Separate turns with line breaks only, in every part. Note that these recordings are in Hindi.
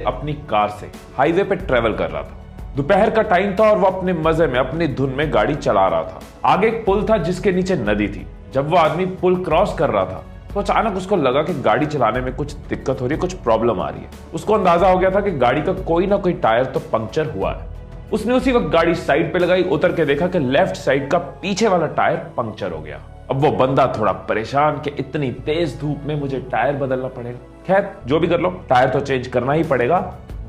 अपनी कार से हाईवे पे ट्रेवल कर रहा था। दोपहर का टाइम था और वो अपने मजे में अपनी धुन में गाड़ी चला रहा था। आगे एक पुल था जिसके नीचे नदी थी। जब वो आदमी पुल क्रॉस कर रहा था तो अचानक उसको लगा कि गाड़ी चलाने में कुछ दिक्कत हो रही है, कुछ प्रॉब्लम आ रही है। उसको अंदाजा हो गया था कि गाड़ी का कोई ना कोई टायर तो पंक्चर हुआ है। उसने उसी वक्त गाड़ी साइड पे लगाई, उतर के देखा कि लेफ्ट साइड का पीछे वाला टायर पंक्चर हो गया। अब वो बंदा थोड़ा परेशान कि इतनी तेज धूप में मुझे टायर बदलना पड़ेगा। खैर जो भी कर लो, टायर तो चेंज करना ही पड़ेगा।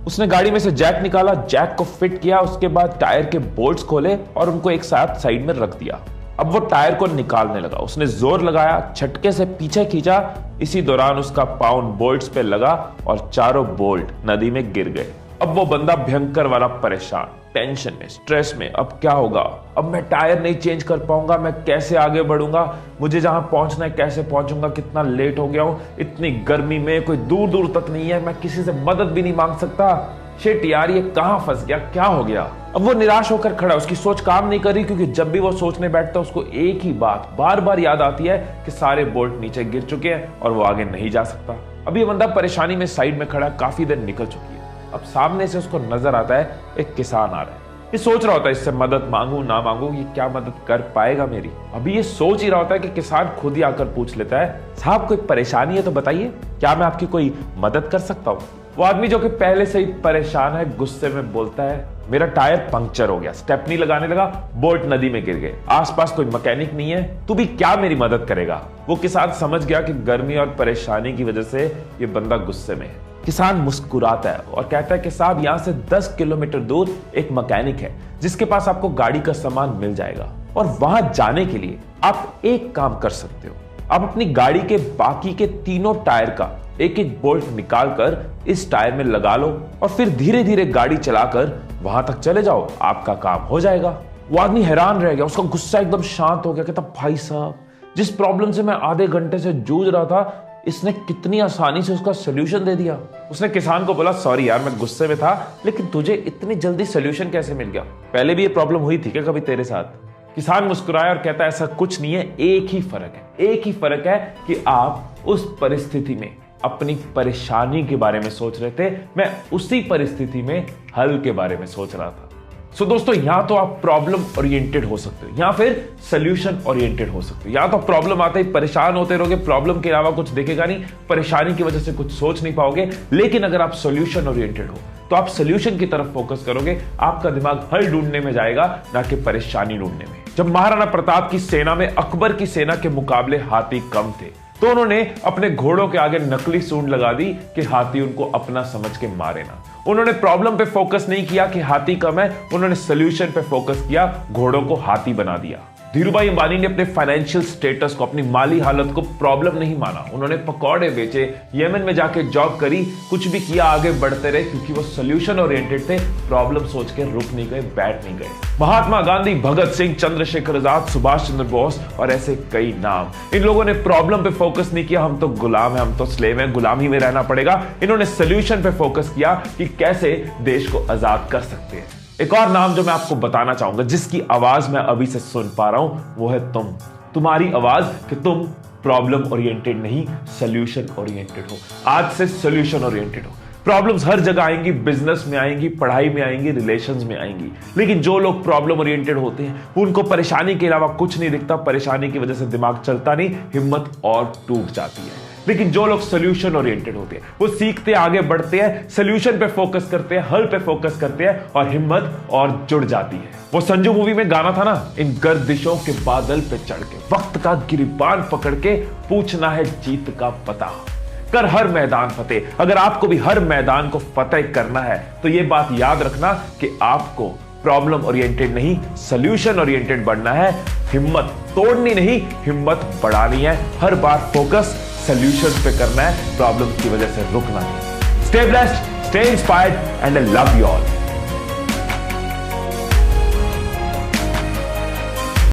उसने गाड़ी में से जैक निकाला, जैक को फिट किया, उसके बाद टायर के बोल्ट्स खोले और उनको एक साथ साइड में रख दिया। अब वो टायर को निकालने लगा। उसने जोर लगाया, झटके से पीछे खींचा। इसी दौरान उसका पाउंड बोल्ट्स पे लगा और चारों बोल्ट नदी में गिर गए। अब वो बंदा भयंकर वाला परेशान, टेंशन में, स्ट्रेस में। अब क्या होगा? अब मैं टायर नहीं चेंज कर पाऊंगा, मैं कैसे आगे बढ़ूंगा, मुझे जहां पहुंचना है कैसे पहुंचूंगा, कितना लेट हो गया हूं, इतनी गर्मी में कोई दूर दूर तक नहीं है, मैं किसी से मदद भी नहीं मांग सकता। शिट यार, ये कहां फंस गया, क्या हो गया? अब वो निराश होकर खड़ा, उसकी सोच काम नहीं कर रही, क्योंकि जब भी वो सोचने बैठता है उसको एक ही बात बार बार याद आती है कि सारे बोल्ट नीचे गिर चुके हैं और वो आगे नहीं जा सकता। अब ये बंदा परेशानी में साइड में खड़ा, काफी देर निकल चुकी है। अब सामने से उसको नजर आता है एक किसान आ रहा है। ये सोच रहा होता है इससे मदद मांगू ना मांगू, ये क्या मदद कर पाएगा मेरी। अभी ये सोच ही रहा होता है कि किसान खुद ही आकर पूछ लेता है, साहब कोई परेशानी है तो बताइए, क्या मैं आपकी कोई मदद कर सकता हूँ? वो आदमी जो कि पहले से ही परेशान है, गुस्से में बोलता है, मेरा टायर पंक्चर हो गया, स्टेपनी लगाने लगा, बोल्ट नदी में गिर गए, आसपास कोई मैकेनिक नहीं है, तू भी क्या मेरी मदद करेगा? वो किसान समझ गया कि गर्मी और परेशानी की वजह से ये बंदा गुस्से में है। किसान मुस्कुराता है और कहता है कि साहब यहाँ से 10 किलोमीटर दूर एक मैकेनिक है जिसके पास आपको गाड़ी का सामान मिल जाएगा, और वहां जाने के लिए आप एक काम कर सकते हो, आप अपनी गाड़ी के बाकी के तीनों टायर का एक एक बोल्ट निकालकर इस टायर में लगा लो और फिर धीरे धीरे गाड़ी चलाकर वहां तक चले जाओ, आपका काम हो जाएगा। वो आदमी हैरान रह गया, उसका गुस्सा एकदम शांत हो गया। कहता, भाई साहब, जिस प्रॉब्लम से मैं आधे घंटे से जूझ रहा था, इसने कितनी आसानी से उसका सोल्यूशन दे दिया। उसने किसान को बोला, सॉरी यार, मैं गुस्से में था, लेकिन तुझे इतनी जल्दी सोल्यूशन कैसे मिल गया? पहले भी ये प्रॉब्लम हुई थी क्या कभी तेरे साथ? किसान मुस्कुराया और कहता है, ऐसा कुछ नहीं है, एक ही फर्क है, एक ही फर्क है कि आप उस परिस्थिति में अपनी परेशानी के बारे में सोच रहे थे, मैं उसी परिस्थिति में हल के बारे में सोच रहा था। सो दोस्तों, या तो आप प्रॉब्लम ओरिएंटेड हो सकते हो या फिर सोल्यूशन ओरिएंटेड हो सकते हो। या तो प्रॉब्लम आते ही परेशान होते रहोगे, प्रॉब्लम के अलावा कुछ दिखेगा नहीं, परेशानी की वजह से कुछ सोच नहीं पाओगे। लेकिन अगर आप सोल्यूशन ओरिएंटेड हो तो आप सोल्यूशन की तरफ फोकस करोगे, आपका दिमाग हल ढूंढने में जाएगा, ना कि परेशानी ढूंढने में। जब महाराणा प्रताप की सेना में अकबर की सेना के मुकाबले हाथी कम थे तो उन्होंने अपने घोड़ों के आगे नकली सूंड लगा दी कि हाथी उनको अपना समझ के मारे ना। उन्होंने प्रॉब्लम पे फोकस नहीं किया कि हाथी कम है, उन्होंने सोल्यूशन पे फोकस किया, घोड़ों को हाथी बना दिया। धीरूभाई अंबानी ने अपने फाइनेंशियल स्टेटस को, अपनी माली हालत को प्रॉब्लम नहीं माना। उन्होंने पकौड़े बेचे, यमन में जाके जॉब करी, कुछ भी किया, आगे बढ़ते रहे, क्योंकि वो सोल्यूशन ओरिएंटेड थे, प्रॉब्लम सोच के रुक नहीं गए, बैठ नहीं गए। महात्मा गांधी, भगत सिंह, चंद्रशेखर आजाद, सुभाष चंद्र बोस और ऐसे कई नाम, इन लोगों ने प्रॉब्लम पे फोकस नहीं किया, हम तो गुलाम है, हम तो स्लेव हैं, गुलामी में रहना पड़ेगा। इन्होंने सोल्यूशन पे फोकस किया कि कैसे देश को आजाद कर सकते हैं। एक और नाम जो मैं आपको बताना चाहूंगा, जिसकी आवाज मैं अभी से सुन पा रहा हूं, वो है तुम। तुम्हारी आवाज कि तुम प्रॉब्लम ओरिएंटेड नहीं, सोल्यूशन ओरिएंटेड हो। आज से सोल्यूशन ओरिएंटेड हो। प्रॉब्लम्स हर जगह आएंगी, बिजनेस में आएंगी, पढ़ाई में आएंगी, रिलेशंस में आएंगी, लेकिन जो लोग प्रॉब्लम ओरिएंटेड होते हैं उनको परेशानी के अलावा कुछ नहीं दिखता, परेशानी की वजह से दिमाग चलता नहीं, हिम्मत और टूट जाती है। लेकिन जो लोग सोल्यूशन ओरिएंटेड होते हैं वो सीखते, आगे बढ़ते हैं, सोल्यूशन पे फोकस करते हैं, हल पे फोकस करते हैं और हिम्मत और जुड़ जाती है। वो संजू मूवी में गाना था ना, इन गर्दिशों के बादल पे चढ़ के, वक्त का गिरिबान पकड़ के, पूछना है जीत का पता, कर हर मैदान फतेह। अगर आपको भी हर मैदान को फतेह करना है तो ये बात याद रखना कि आपको प्रॉब्लम ओरिएंटेड नहीं, सोल्यूशन ओरिएंटेड बनना है। हिम्मत तोड़नी नहीं, हिम्मत बढ़ानी है। हर बार फोकस सोल्यूशन पे करना है, प्रॉब्लम की वजह से रुकना नहीं। Stay blessed, stay inspired and I love you all.